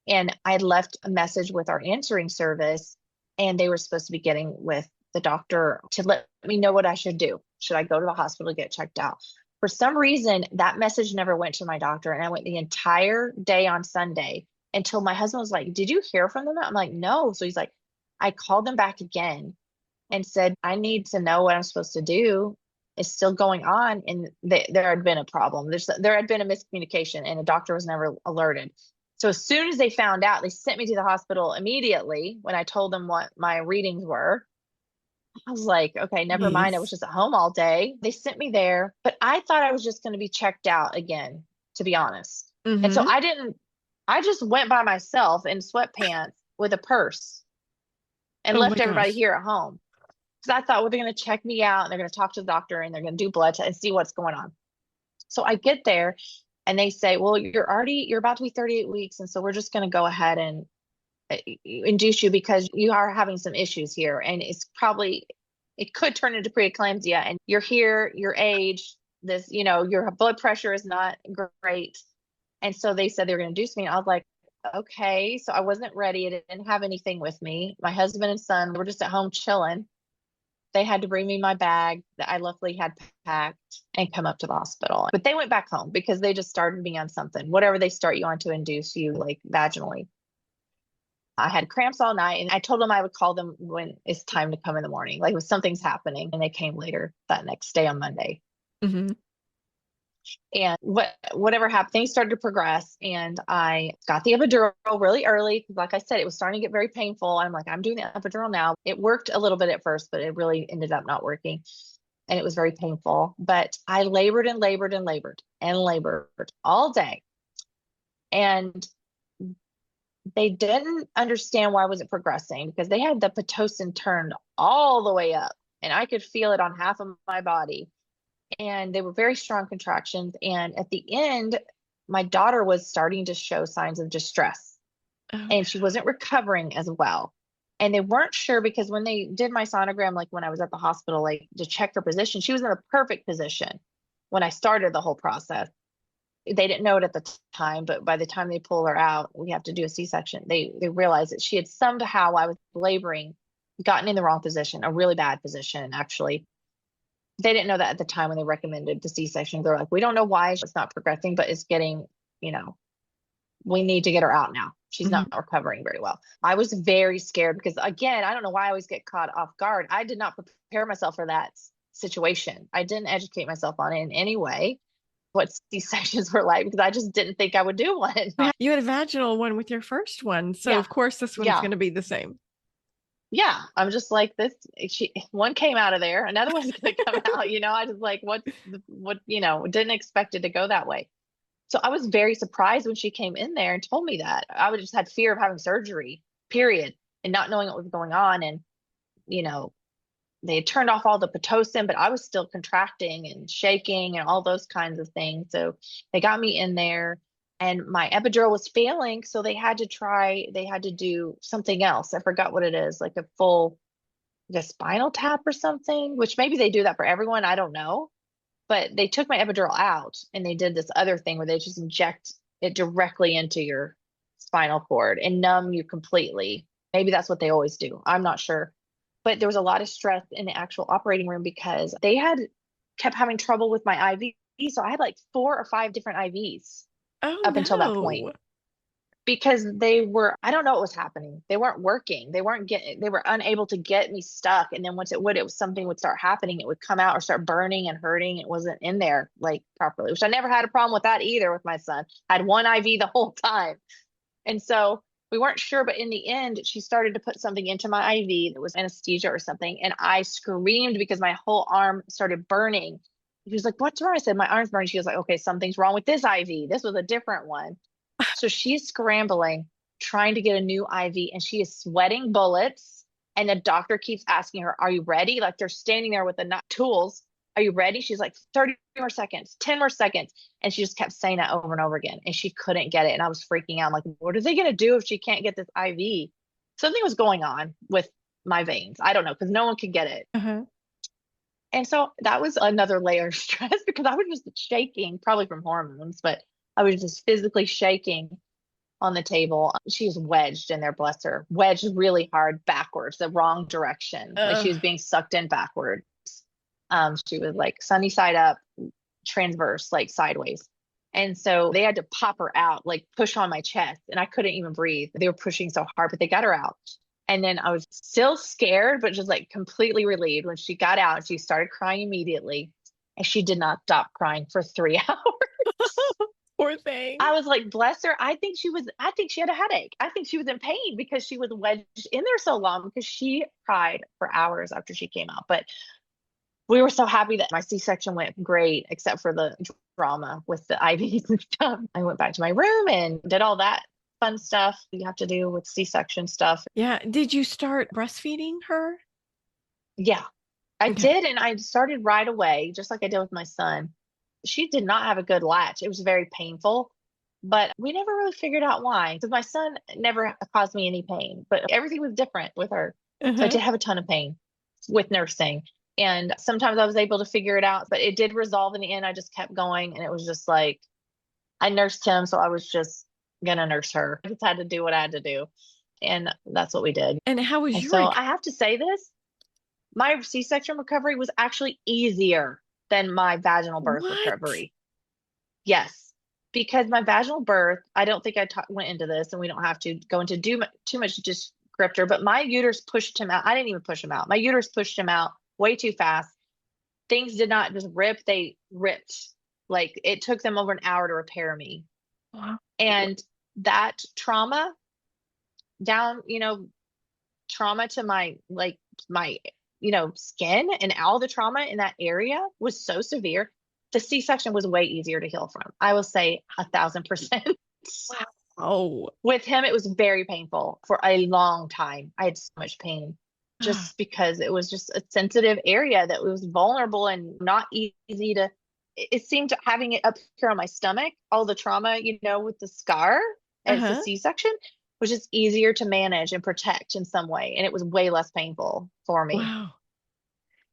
B: And I had left a message with our answering service, and they were supposed to be getting with the doctor to let me know what I should do. Should I go to the hospital to get checked out? For some reason, that message never went to my doctor. And I went the entire day on Sunday until my husband was like, did you hear from them? I'm like, no. So he's like, I called them back again and said, I need to know what I'm supposed to do. It's still going on. And there had been a problem. There had been a miscommunication and the doctor was never alerted. So as soon as they found out, they sent me to the hospital immediately when I told them what my readings were. I was like, okay, never mind. I was
A: Yes.
B: just at home all day. They sent me there, but I thought I was just going to be checked out again, to be honest. And so
A: Mm-hmm.
B: I just went by myself in sweatpants with a purse and
A: Oh my
B: left everybody
A: gosh.
B: here at home. Because I thought, well, they're going to check me out and they're going to talk to the doctor and they're going to do blood tests and see what's going on. So I get there and they say, well, you're about to be 38 weeks. And so we're just going to go ahead and induce you because you are having some issues here. And it could turn into preeclampsia and you're here, your age, your blood pressure is not great. And so they said they were going to induce me. And I was like, okay. So I wasn't ready. I didn't have anything with me. My husband and son were just at home chilling. They had to bring me my bag that I luckily had packed and come up to the hospital. But they went back home because they just started me on something, whatever they start you on to induce you, like vaginally. I had cramps all night and I told them I would call them when it's time to come in the morning, like if something's happening. And they came later that next day on Monday.
A: Mm-hmm.
B: And whatever happened, things started to progress. And I got the epidural really early because, like I said, it was starting to get very painful. I'm like, I'm doing the epidural now. It worked a little bit at first, but it really ended up not working. And it was very painful. But I labored and labored and labored and labored all day. And they didn't understand why I wasn't progressing because they had the Pitocin turned all the way up and I could feel it on half of my body. And they were very strong contractions. And at the end, my daughter was starting to show signs of distress
A: Oh
B: and she
A: no.
B: wasn't recovering as well. And they weren't sure because when they did my sonogram, like when I was at the hospital, like to check her position, she was in the perfect position when I started the whole process. They didn't know it at the time, but by the time they pull her out, we have to do a C-section. They realized that she had somehow, I was laboring, gotten in the wrong position, a really bad position, actually. They didn't know that at the time when they recommended the C-section. They're like, we don't know why it's not progressing, but it's getting, you know, we need to get her out now. She's not
A: Mm-hmm.
B: recovering very well. I was very scared because, again, I don't know why I always get caught off guard. I did not prepare myself for that situation. I didn't educate myself on it in any way, what C-sections were like, because I just didn't think I would do one.
A: You had a vaginal one with your first one, so
B: Yeah.
A: of course this one's
B: Yeah.
A: going to be the same.
B: Yeah. I'm just like this. One came out of there, another one's going to come out. I just like, didn't expect it to go that way. So I was very surprised when she came in there and told me that. I would just had fear of having surgery, period, and not knowing what was going on. And, you know, they had turned off all the Pitocin, but I was still contracting and shaking and all those kinds of things. So they got me in there and my epidural was failing. So they had to do something else. I forgot what it is, like a full, like a spinal tap or something, which maybe they do that for everyone. I don't know. But they took my epidural out and they did this other thing where they just inject it directly into your spinal cord and numb you completely. Maybe that's what they always do. I'm not sure. But there was a lot of stress in the actual operating room because they had kept having trouble with my IV. So I had like 4 or 5 different IVs
A: Oh
B: up until that point
A: no.
B: because I don't know what was happening. They weren't working. They were unable to get me stuck. And then once something would start happening, it would come out or start burning and hurting. It wasn't in there like properly, which I never had a problem with that either with my son. I had one IV the whole time. And so we weren't sure, but in the end, she started to put something into my IV that was anesthesia or something. And I screamed because my whole arm started burning. She was like, "What's wrong?" I said, "My arm's burning." She was like, "Okay, something's wrong with this IV. This was a different one." So she's scrambling, trying to get a new IV, and she is sweating bullets. And the doctor keeps asking her, "Are you ready?" Like they're standing there with the tools. "Are you ready?" She's like, 30 more seconds, 10 more seconds. And she just kept saying that over and over again. And she couldn't get it. And I was freaking out. I'm like, what are they going to do if she can't get this IV? Something was going on with my veins. I don't know, because no one could get it.
A: Uh-huh.
B: And so that was another layer of stress because I was just shaking, probably from hormones, but I was just physically shaking on the table. She was wedged in there, bless her, wedged really hard backwards, the wrong direction. Like she
A: Ugh.
B: was being sucked in backwards. She was like sunny side up, transverse, like sideways. And so they had to pop her out, like push on my chest, and I couldn't even breathe. They were pushing so hard, but they got her out. And then I was still scared, but just like completely relieved when she got out. She started crying immediately, and she did not stop crying for 3 hours.
A: Poor thing.
B: I was like, bless her. I think she had a headache. I think she was in pain because she was wedged in there so long because she cried for hours after she came out. But we were so happy that my C-section went great, except for the drama with the IVs and stuff. I went back to my room and did all that fun stuff you have to do with C-section stuff.
A: Yeah. Did you start breastfeeding her?
B: Yeah, I
A: Okay.
B: did. And I started right away, just like I did with my son. She did not have a good latch. It was very painful, but we never really figured out why. Because my son never caused me any pain, but everything was different with her. So I
A: Uh-huh.
B: did have a ton of pain with nursing. And sometimes I was able to figure it out, but it did resolve in the end. I just kept going. And it was just like, I nursed him. So I was just going to nurse her. I just had to do what I had to do. And that's what we did.
A: And how was
B: And
A: your
B: so I have to say this, my C-section recovery was actually easier than my vaginal birth
A: what?
B: recovery. Yes, because my vaginal birth, I don't think went into this, and we don't have to go into too much descriptor, but my uterus pushed him out. I didn't even push him out. My uterus pushed him out way too fast. Things did not just rip, they ripped. Like it took them over an hour to repair me.
A: Wow.
B: And that trauma down, trauma to my skin and all the trauma in that area was so severe. The C-section was way easier to heal from. I will say 1,000%.
A: Wow.
B: With him, it was very painful for a long time. I had so much pain
A: Ah,
B: just because it was just a sensitive area that was vulnerable and not easy to. It seemed having it up here on my stomach, all the trauma, with the scar as the
A: uh-huh.
B: C-section was just easier to manage and protect in some way. And it was way less painful for me.
A: Wow.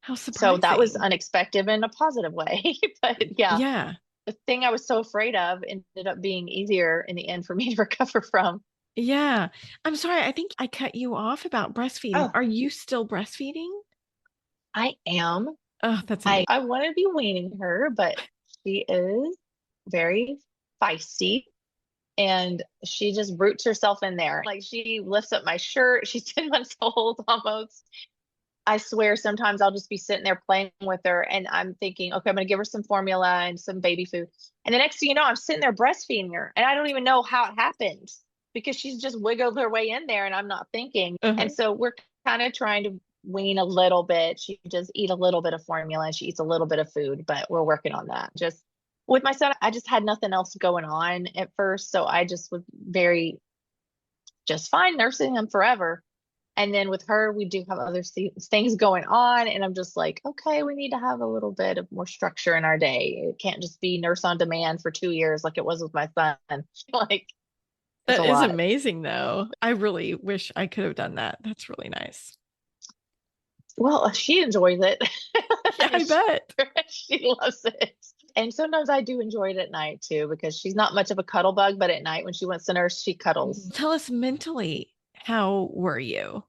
A: How
B: So that was
A: surprising.
B: unexpected in a positive way. But yeah,
A: Yeah.
B: the thing I was so afraid of ended up being easier in the end for me to recover from.
A: Yeah. I'm sorry. I think I cut you off about breastfeeding.
B: Oh,
A: Are you still breastfeeding?
B: I am.
A: Oh, that's
B: I want to be weaning her, but she is very feisty and she just roots herself in there. Like she lifts up my shirt. She's 10 months old almost. I swear sometimes I'll just be sitting there playing with her and I'm thinking, okay, I'm going to give her some formula and some baby food. And the next thing you know, I'm sitting there breastfeeding her and I don't even know how it happened because she's just wiggled her way in there and I'm not thinking. And
A: uh-huh.
B: so we're kind of trying to wean a little bit. She just eat a little bit of formula and she eats a little bit of food, but we're working on that. Just with my son, I just had nothing else going on at first. So I just was very just fine nursing him forever. And then with her, we do have other things going on. And I'm just like, okay, we need to have a little bit of more structure in our day. It can't just be nurse on demand for 2 years like it was with my son. Like, it's a
A: That is
B: lot.
A: amazing, though. I really wish I could have done that. That's really nice.
B: Well, she enjoys it.
A: Yeah, I bet.
B: She loves it. And sometimes I do enjoy it at night too, because she's not much of a cuddle bug, but at night when she wants to nurse, she cuddles.
A: Tell us mentally, how were you?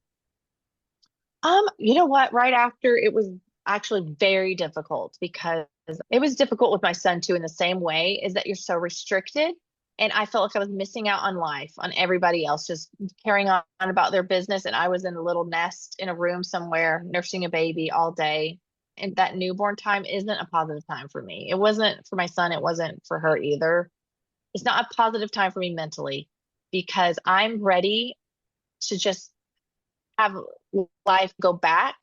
B: You know what? Right after it was actually very difficult because it was difficult with my son too, in the same way is that you're so restricted. And I felt like I was missing out on life, on everybody else, just carrying on about their business. And I was in a little nest in a room somewhere, nursing a baby all day. And that newborn time isn't a positive time for me. It wasn't for my son, it wasn't for her either. It's not a positive time for me mentally because I'm ready to just have life go back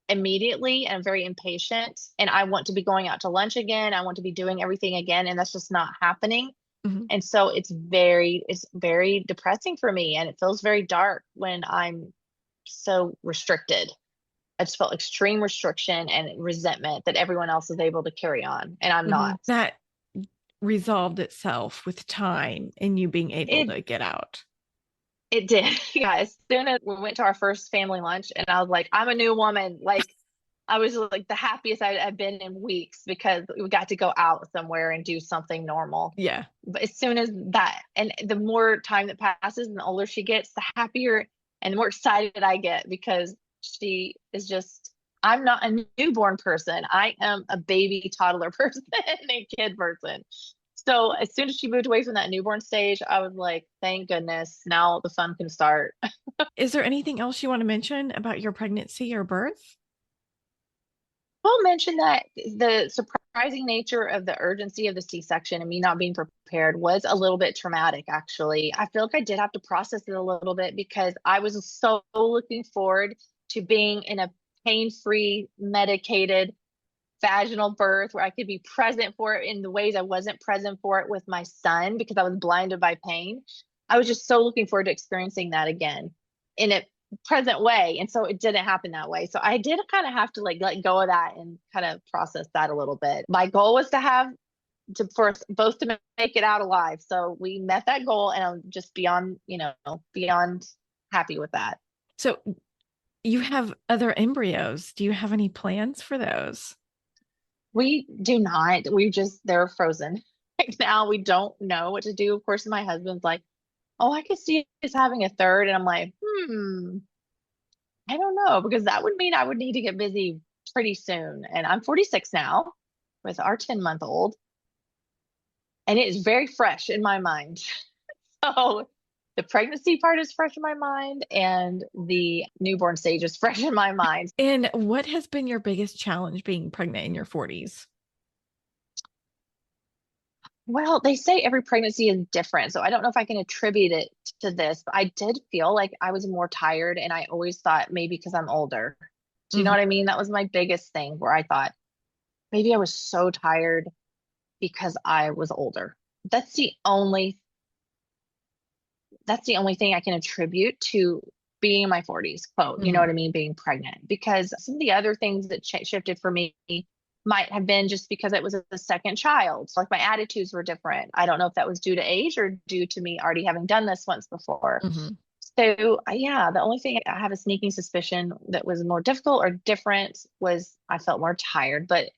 B: immediately, and I'm very impatient, and I want to be going out to lunch again. I want to be doing everything again, and that's just not happening.
A: Mhm.
B: And so it's very depressing for me, and it feels very dark when I'm so restricted. I just felt extreme restriction and resentment that everyone else is able to carry on and I'm not.
A: That resolved itself with time and you being able
B: It
A: to get out.
B: it did. Yeah, as soon as we went to our first family lunch and I was like, I'm a new woman. Like I was like the happiest I've been in weeks because we got to go out somewhere and do something normal.
A: Yeah.
B: But as soon as that, and the more time that passes and the older she gets, the happier and the more excited I get because she is just, I'm not a newborn person. I am a baby toddler person and a kid person. So as soon as she moved away from that newborn stage, I was like, thank goodness, now the fun can start.
A: Is there anything else you want to mention about your pregnancy or birth?
B: I'll mention that the surprising nature of the urgency of the C-section and me not being prepared was a little bit traumatic, actually. I feel like I did have to process it a little bit because I was so looking forward to being in a pain-free, medicated vaginal birth where I could be present for it in the ways I wasn't present for it with my son because I was blinded by pain. I was just so looking forward to experiencing that again in a present way. And so it didn't happen that way. So I did kind of have to like let go of that and kind of process that a little bit. My goal was to have for us both to make it out alive. So we met that goal and I'm just beyond, beyond happy with that.
A: So you have other embryos. Do you have any plans for those?
B: We do not. They're frozen. Right now, we don't know what to do. Of course, my husband's like, oh, I could see us having a third. And I'm like, I don't know, because that would mean I would need to get busy pretty soon. And I'm 46 now with our 10-month-old, and it is very fresh in my mind. So the pregnancy part is fresh in my mind, and the newborn stage is fresh in my mind.
A: And what has been your biggest challenge being pregnant in your 40s?
B: Well, they say every pregnancy is different. So I don't know if I can attribute it to this, but I did feel like I was more tired. And I always thought maybe because I'm older. Do you know
A: Mhm.
B: what I mean? That was my biggest thing where I thought maybe I was so tired because I was older. That's the only that's the only thing I can attribute to being in my 40s, quote, you know
A: Mhm.
B: what I mean, being pregnant. Because some of the other things that shifted for me might have been just because it was a second child. So like my attitudes were different. I don't know if that was due to age or due to me already having done this once before.
A: Mhm.
B: So yeah, the only thing I have a sneaking suspicion that was more difficult or different was I felt more tired, but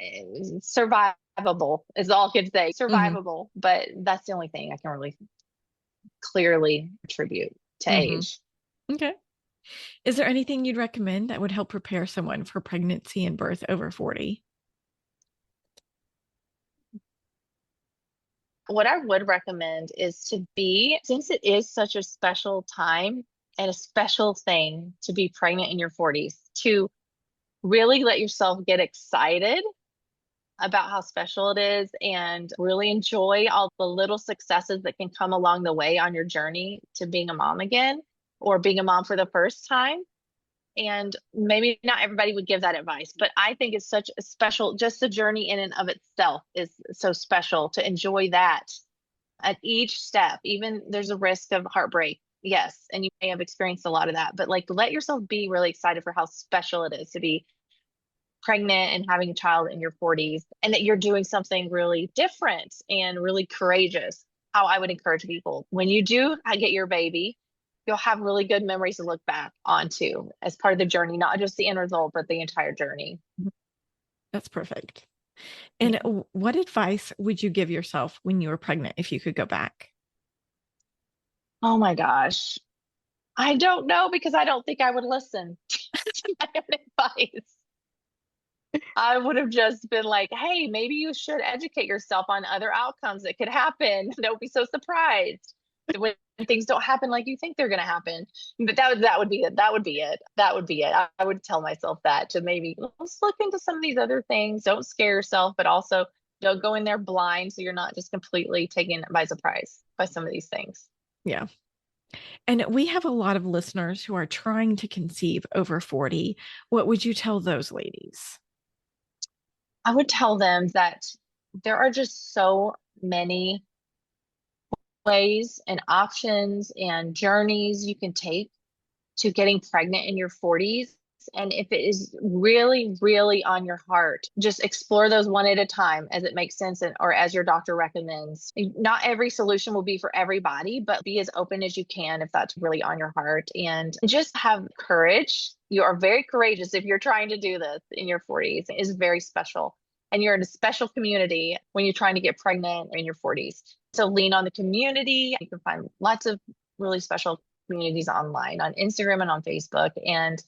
B: survivable is all I could say.
A: Mhm.
B: Survivable, but that's the only thing I can really clearly attribute to
A: Mhm.
B: age.
A: Okay. Is there anything you'd recommend that would help prepare someone for pregnancy and birth over 40?
B: What I would recommend is to be, since it is such a special time and a special thing to be pregnant in your 40s, to really let yourself get excited about how special it is and really enjoy all the little successes that can come along the way on your journey to being a mom again or being a mom for the first time. And maybe not everybody would give that advice, but I think it's such a special, just the journey in and of itself is so special to enjoy that at each step. Even there's a risk of heartbreak. Yes. And you may have experienced a lot of that, but like let yourself be really excited for how special it is to be pregnant and having a child in your 40s and that you're doing something really different and really courageous. How I would encourage people when you do get your baby, you'll have really good memories to look back onto as part of the journey, not just the end result, but the entire journey.
A: That's perfect. And
B: Yeah.
A: what advice would you give yourself when you were pregnant if you could go back?
B: Oh my gosh. I don't know because I don't think I would listen to my own advice. I would have just been like, hey, maybe you should educate yourself on other outcomes that could happen. Don't be so surprised when things don't happen like you think they're going to happen. But that would be it. That would be it. That would be it. I would tell myself that to maybe let's look into some of these other things. Don't scare yourself, but also don't go in there blind so you're not just completely taken by surprise by some of these things.
A: Yeah. And we have a lot of listeners who are trying to conceive over 40. What would you tell those ladies?
B: I would tell them that there are just so many ways and options and journeys you can take to getting pregnant in your 40s. And if it is really, really on your heart, just explore those one at a time as it makes sense and, or as your doctor recommends. Not every solution will be for everybody, but be as open as you can if that's really on your heart. And just have courage. You are very courageous if you're trying to do this in your 40s. It is very special. And you're in a special community when you're trying to get pregnant in your 40s. So lean on the community. You can find lots of really special communities online on Instagram and on Facebook, and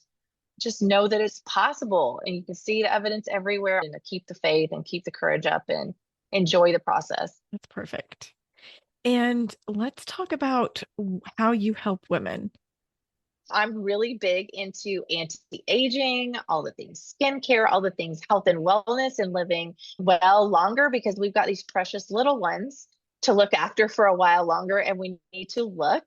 B: just know that it's possible and you can see the evidence everywhere, and to keep the faith and keep the courage up and enjoy the process.
A: That's perfect. And let's talk about how you help women.
B: I'm really big into anti-aging, all the things skincare, all the things health and wellness, and living well longer, because we've got these precious little ones to look after for a while longer, and we need to look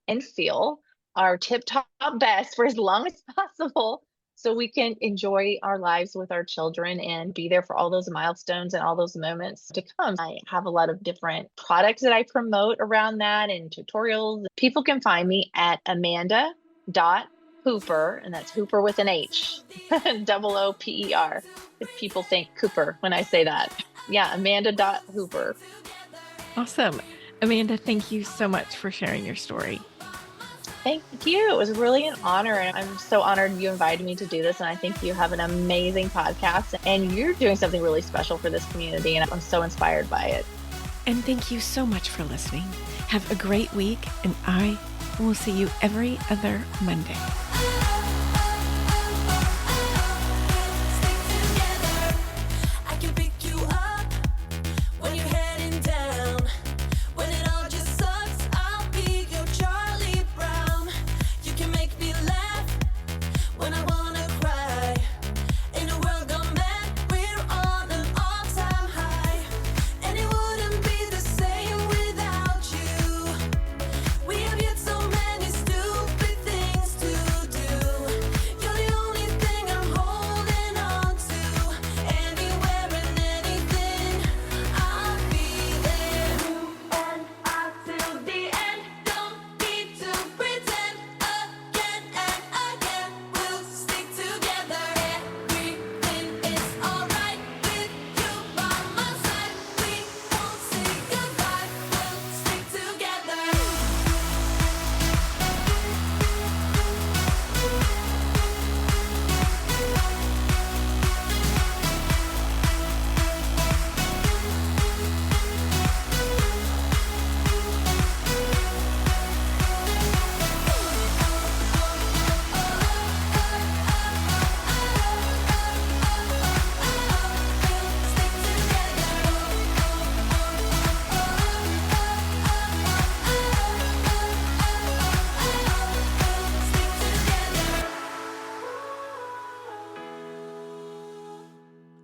B: and feel our tip top best for as long as possible so we can enjoy our lives with our children and be there for all those milestones and all those moments to come. I have a lot of different products that I promote around that and tutorials. People can find me at Amanda.Hooper, and that's Hooper with an H, OOPER. If people think Cooper when I say that. Yeah, Amanda.Hooper.
A: Awesome. Amanda, thank you so much for sharing your story.
B: Thank you. It was really an honor. And I'm so honored you invited me to do this. And I think you have an amazing podcast and you're doing something really special for this community. And I'm so inspired by it.
A: And thank you so much for listening. Have a great week, and I will see you every other Monday.